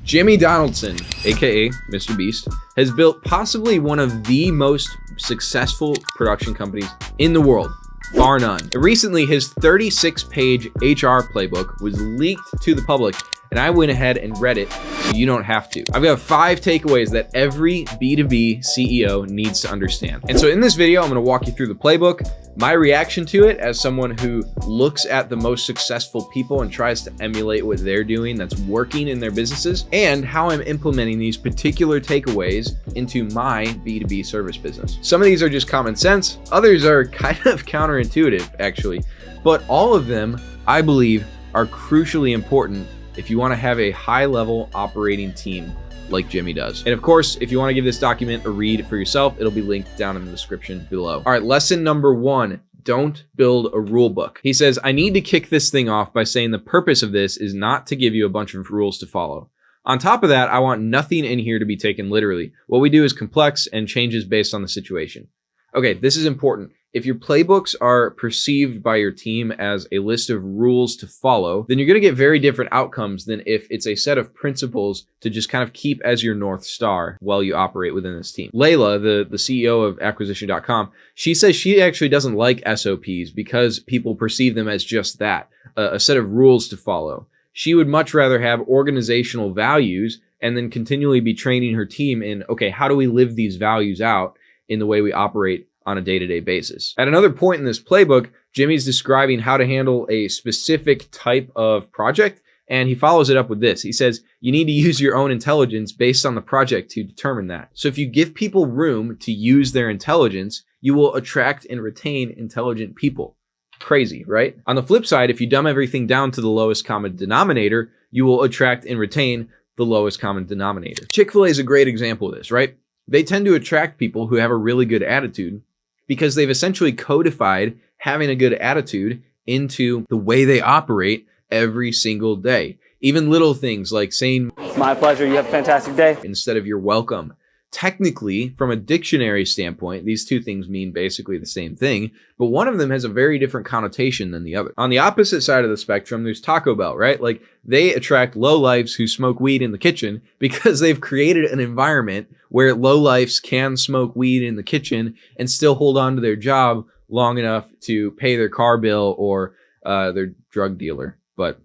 Jimmy Donaldson, aka MrBeast, has built possibly one of the most successful production companies in the world, bar none. Recently, his 36-page HR playbook was leaked to the public, and I went ahead and read it so you don't have to. I've got 5 takeaways that every B2B CEO needs to understand. And so in this video, I'm gonna walk you through the playbook, my reaction to it as someone who looks at the most successful people and tries to emulate what they're doing that's working in their businesses, and how I'm implementing these particular takeaways into my B2B service business. Some of these are just common sense, others are kind of counterintuitive actually, but all of them, I believe, are crucially important if you want to have a high-level operating team like Jimmy does. And of course, if you want to give this document a read for yourself, it'll be linked down in the description below. All right, lesson number 1, don't build a rule book. He says, I need to kick this thing off by saying the purpose of this is not to give you a bunch of rules to follow. On top of that, I want nothing in here to be taken literally. What we do is complex and changes based on the situation. Okay, this is important. If your playbooks are perceived by your team as a list of rules to follow, then you're going to get very different outcomes than if it's a set of principles to just kind of keep as your North Star while you operate within this team. Layla, the CEO of acquisition.com, she says she actually doesn't like SOPs because people perceive them as just that, a set of rules to follow. She would much rather have organizational values and then continually be training her team in, okay, how do we live these values out in the way we operate on a day-to-day basis. At another point in this playbook, Jimmy's describing how to handle a specific type of project, and he follows it up with this. He says, you need to use your own intelligence based on the project to determine that. So if you give people room to use their intelligence, you will attract and retain intelligent people. Crazy, right? On the flip side, if you dumb everything down to the lowest common denominator, you will attract and retain the lowest common denominator. Chick-fil-A is a great example of this, right? They tend to attract people who have a really good attitude because they've essentially codified having a good attitude into the way they operate every single day. Even little things like saying, "It's my pleasure, you have a fantastic day," instead of "you're welcome." Technically, from a dictionary standpoint, these two things mean basically the same thing, but one of them has a very different connotation than the other. On the opposite side of the spectrum, there's Taco Bell, right? Like, they attract lowlifes who smoke weed in the kitchen because they've created an environment where lowlifes can smoke weed in the kitchen and still hold on to their job long enough to pay their car bill or their drug dealer. But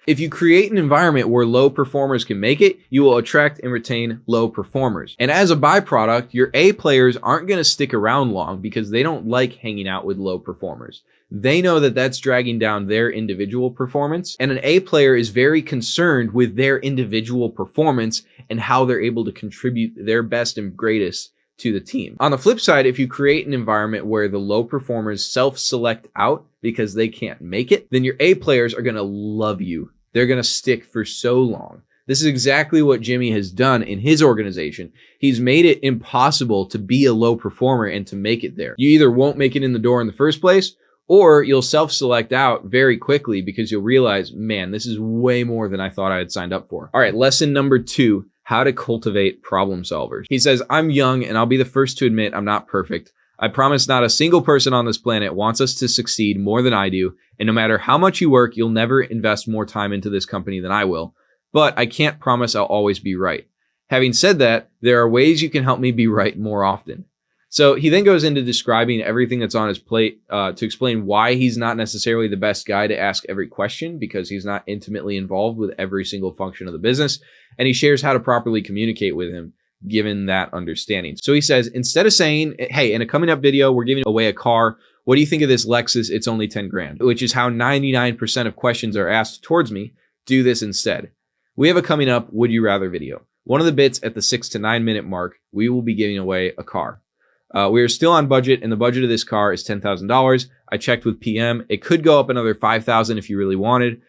if you create an environment where low performers can make it, you will attract and retain low performers. And as a byproduct, your A players aren't going to stick around long because they don't like hanging out with low performers. They know that that's dragging down their individual performance, and an A player is very concerned with their individual performance and how they're able to contribute their best and greatest to the team. On the flip side, if you create an environment where the low performers self-select out because they can't make it, then your A players are going to love you. They're going to stick for so long. This is exactly what Jimmy has done in his organization. He's made it impossible to be a low performer and to make it there. You either won't make it in the door in the first place, or you'll self-select out very quickly because you'll realize, man, this is way more than I thought I had signed up for. All right, lesson number 2, how to cultivate problem solvers. He says, I'm young and I'll be the first to admit I'm not perfect. I promise not a single person on this planet wants us to succeed more than I do. And no matter how much you work, you'll never invest more time into this company than I will. But I can't promise I'll always be right. Having said that, there are ways you can help me be right more often. So he then goes into describing everything that's on his plate to explain why he's not necessarily the best guy to ask every question because he's not intimately involved with every single function of the business. And he shares how to properly communicate with him given that understanding. So he says, instead of saying, hey, in a coming up video, we're giving away a car. What do you think of this Lexus? It's only 10 grand, which is how 99% of questions are asked towards me. Do this instead. We have a coming up would you rather video. One of the bits at the 6 to 9 minute mark, we will be giving away a car. We are still on budget, and the budget of this car is $10,000. I checked with PM. It could go up another $5,000 if you really wanted.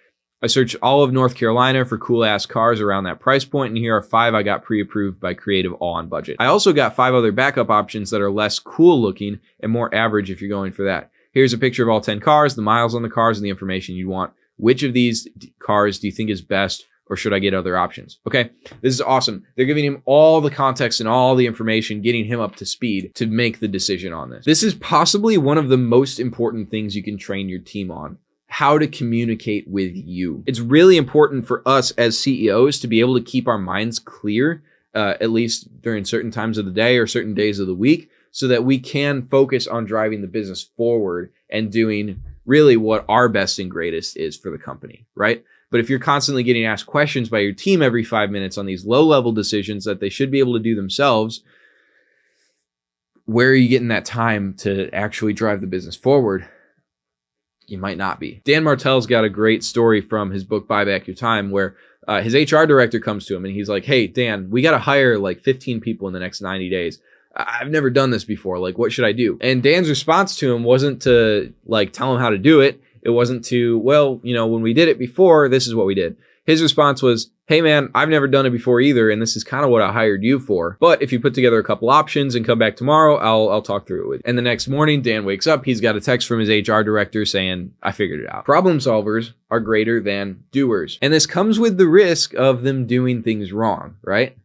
I searched all of North Carolina for cool-ass cars around that price point, and here are 5 I got pre-approved by Creative, all on budget. I also got 5 other backup options that are less cool-looking and more average if you're going for that. Here's a picture of all 10 cars, the miles on the cars, and the information you'd want. Which of these cars do you think is best, or should I get other options? Okay, this is awesome. They're giving him all the context and all the information, getting him up to speed to make the decision on this. This is possibly one of the most important things you can train your team on. how to communicate with you. It's really important for us as CEOs to be able to keep our minds clear, at least during certain times of the day or certain days of the week, so that we can focus on driving the business forward and doing really what our best and greatest is for the company, right? But if you're constantly getting asked questions by your team every 5 minutes on these low-level decisions that they should be able to do themselves, where are you getting that time to actually drive the business forward? You might not be. Dan Martell's got a great story from his book, Buy Back Your Time, where his HR director comes to him and he's like, hey, Dan, we got to hire like 15 people in the next 90 days. I've never done this before. Like, what should I do? And Dan's response to him wasn't to like tell him how to do it. It wasn't to, well, when we did it before, this is what we did. His response was, hey man, I've never done it before either, and this is kind of what I hired you for. But if you put together a couple options and come back tomorrow, I'll talk through it with you. And the next morning, Dan wakes up, he's got a text from his HR director saying, I figured it out. Problem solvers are greater than doers. And this comes with the risk of them doing things wrong, right?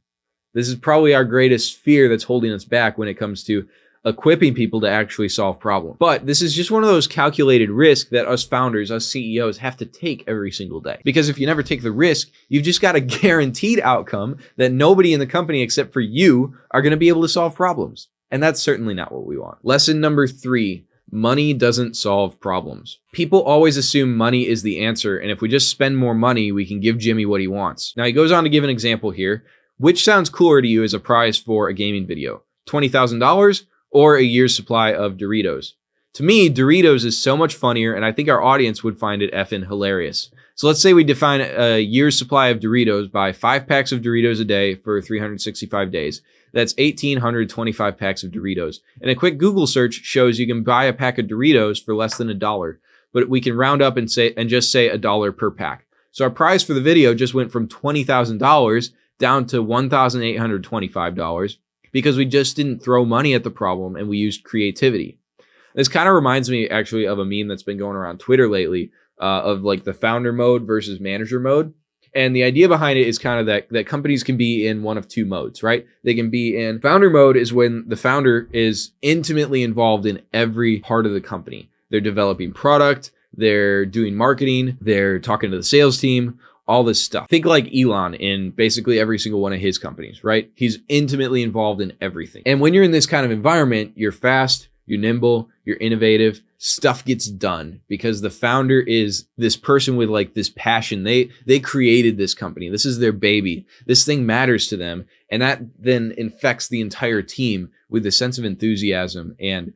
This is probably our greatest fear that's holding us back when it comes to equipping people to actually solve problems. But this is just one of those calculated risks that us founders, us CEOs have to take every single day. Because if you never take the risk, you've just got a guaranteed outcome that nobody in the company except for you are going to be able to solve problems. And that's certainly not what we want. Lesson number 3, money doesn't solve problems. People always assume money is the answer. And if we just spend more money, we can give Jimmy what he wants. Now he goes on to give an example here. Which sounds cooler to you as a prize for a gaming video? $20,000 or a year's supply of Doritos? To me, Doritos is so much funnier, and I think our audience would find it effing hilarious. So let's say we define a year's supply of Doritos by 5 packs of Doritos a day for 365 days. That's 1,825 packs of Doritos. And a quick Google search shows you can buy a pack of Doritos for less than $1, but we can round up and just say $1 per pack. So our prize for the video just went from $20,000 down to $1,825 because we just didn't throw money at the problem and we used creativity. This kind of reminds me actually of a meme that's been going around Twitter lately of like the founder mode versus manager mode. And the idea behind it is kind of that companies can be in one of two modes, right? They can be in founder mode is when the founder is intimately involved in every part of the company. They're developing product, they're doing marketing, they're talking to the sales team, all this stuff. Think like Elon in basically every single one of his companies, right? He's intimately involved in everything. And when you're in this kind of environment, you're fast, you're nimble, you're innovative, stuff gets done because the founder is this person with like this passion. They created this company. This is their baby. This thing matters to them. And that then infects the entire team with a sense of enthusiasm and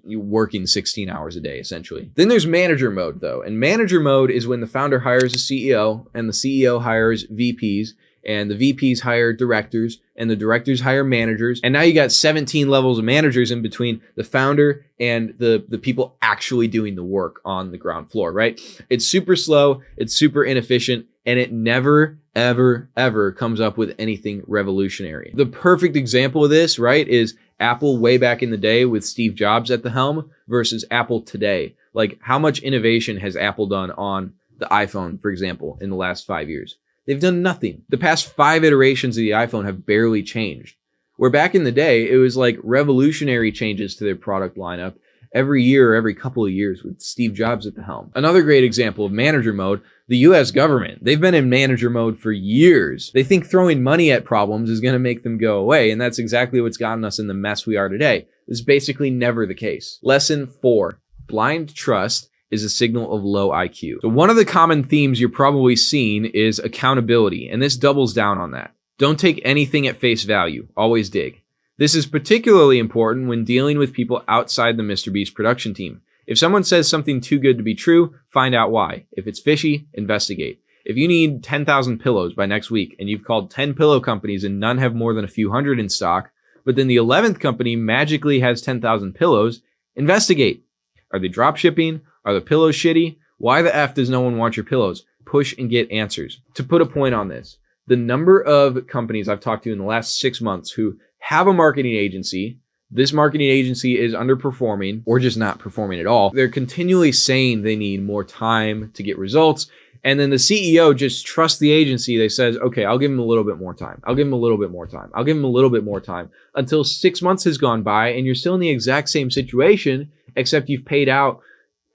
working 16 hours a day, essentially. Then there's manager mode, though. And manager mode is when the founder hires a CEO and the CEO hires VPs and the VPs hire directors and the directors hire managers. And now you got 17 levels of managers in between the founder and the people actually doing the work on the ground floor, right? It's super slow. It's super inefficient. And it never, ever, ever comes up with anything revolutionary. The perfect example of this, right, is Apple way back in the day with Steve Jobs at the helm versus Apple today. Like, how much innovation has Apple done on the iPhone, for example, in the last 5 years? They've done nothing. The past 5 iterations of the iPhone have barely changed. Where back in the day, it was like revolutionary changes to their product lineup every year or every couple of years with Steve Jobs at the helm. Another great example of manager mode, the US government. They've been in manager mode for years. They think throwing money at problems is going to make them go away, and that's exactly what's gotten us in the mess we are today. This is basically never the case. Lesson 4, blind trust is a signal of low IQ. So one of the common themes you're probably seeing is accountability, and this doubles down on that. Don't take anything at face value. Always dig. This is particularly important when dealing with people outside the MrBeast production team. If someone says something too good to be true, find out why. If it's fishy, investigate. If you need 10,000 pillows by next week and you've called 10 pillow companies and none have more than a few hundred in stock, but then the 11th company magically has 10,000 pillows, investigate. Are they drop shipping? Are the pillows shitty? Why the F does no one want your pillows? Push and get answers. To put a point on this, the number of companies I've talked to in the last 6 months who have a marketing agency, this marketing agency is underperforming or just not performing at all. They're continually saying they need more time to get results. And then the CEO just trusts the agency. They says, okay, I'll give him a little bit more time. I'll give him a little bit more time. I'll give him a little bit more time until 6 months has gone by and you're still in the exact same situation, except you've paid out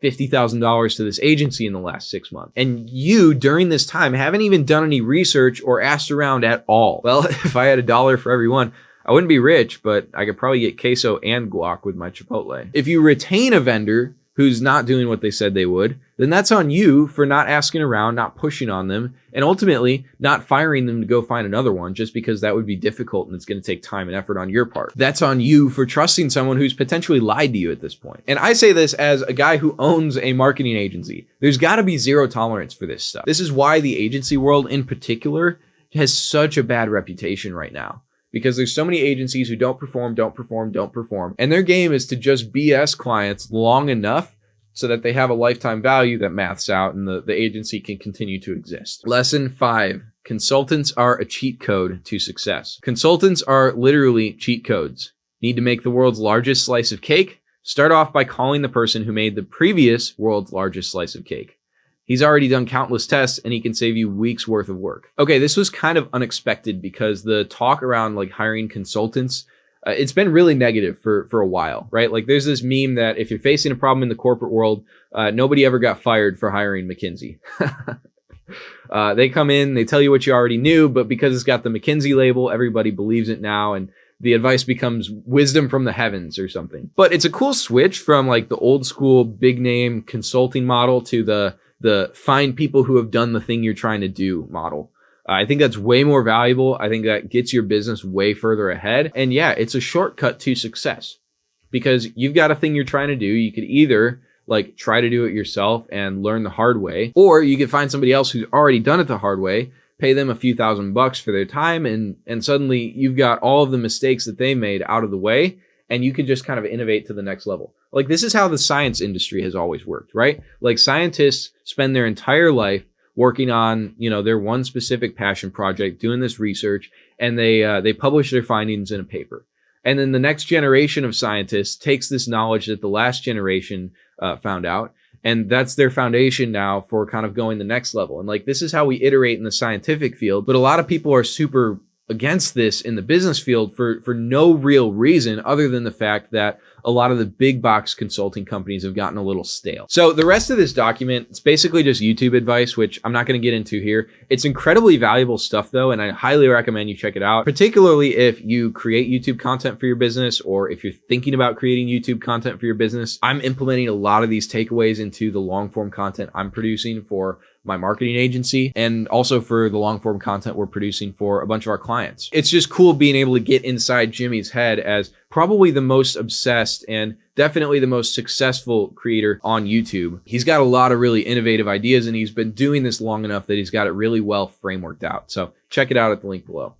$50,000 to this agency in the last 6 months. And you, during this time, haven't even done any research or asked around at all. Well, if I had $1 for every one, I wouldn't be rich, but I could probably get queso and guac with my Chipotle. If you retain a vendor who's not doing what they said they would, then that's on you for not asking around, not pushing on them, and ultimately not firing them to go find another one just because that would be difficult and it's going to take time and effort on your part. That's on you for trusting someone who's potentially lied to you at this point. And I say this as a guy who owns a marketing agency. There's got to be zero tolerance for this stuff. This is why the agency world in particular has such a bad reputation right now. Because there's so many agencies who don't perform, and their game is to just BS clients long enough so that they have a lifetime value that maths out and the agency can continue to exist. Lesson 5, consultants are a cheat code to success. Consultants are literally cheat codes. Need to make the world's largest slice of cake? Start off by calling the person who made the previous world's largest slice of cake. He's already done countless tests and he can save you weeks worth of work. Okay, this was kind of unexpected because the talk around like hiring consultants, it's been really negative for a while, right? Like there's this meme that if you're facing a problem in the corporate world, nobody ever got fired for hiring McKinsey. They come in, they tell you what you already knew, but because it's got the McKinsey label, everybody believes it now. And the advice becomes wisdom from the heavens or something. But it's a cool switch from like the old school big name consulting model to the find people who have done the thing you're trying to do model. I think that's way more valuable. I think that gets your business way further ahead. And yeah, it's a shortcut to success because you've got a thing you're trying to do. You could either like try to do it yourself and learn the hard way, or you could find somebody else who's already done it the hard way, pay them a few $1,000s for their time, and suddenly you've got all of the mistakes that they made out of the way, and you could just kind of innovate to the next level. Like this is how the science industry has always worked, right? Like scientists spend their entire life working on, their one specific passion project, doing this research, and they publish their findings in a paper. And then the next generation of scientists takes this knowledge that the last generation found out, and that's their foundation now for kind of going the next level. And like this is how we iterate in the scientific field, but a lot of people are super against this in the business field for no real reason other than the fact that a lot of the big box consulting companies have gotten a little stale. So the rest of this document, it's basically just YouTube advice, which I'm not going to get into here. It's incredibly valuable stuff though, and I highly recommend you check it out, particularly if you create YouTube content for your business or if you're thinking about creating YouTube content for your business. I'm implementing a lot of these takeaways into the long form content I'm producing for my marketing agency and also for the long form content we're producing for a bunch of our clients. It's just cool being able to get inside Jimmy's head as probably the most obsessed and definitely the most successful creator on YouTube. He's got a lot of really innovative ideas and he's been doing this long enough that he's got it really well frameworked out. So check it out at the link below.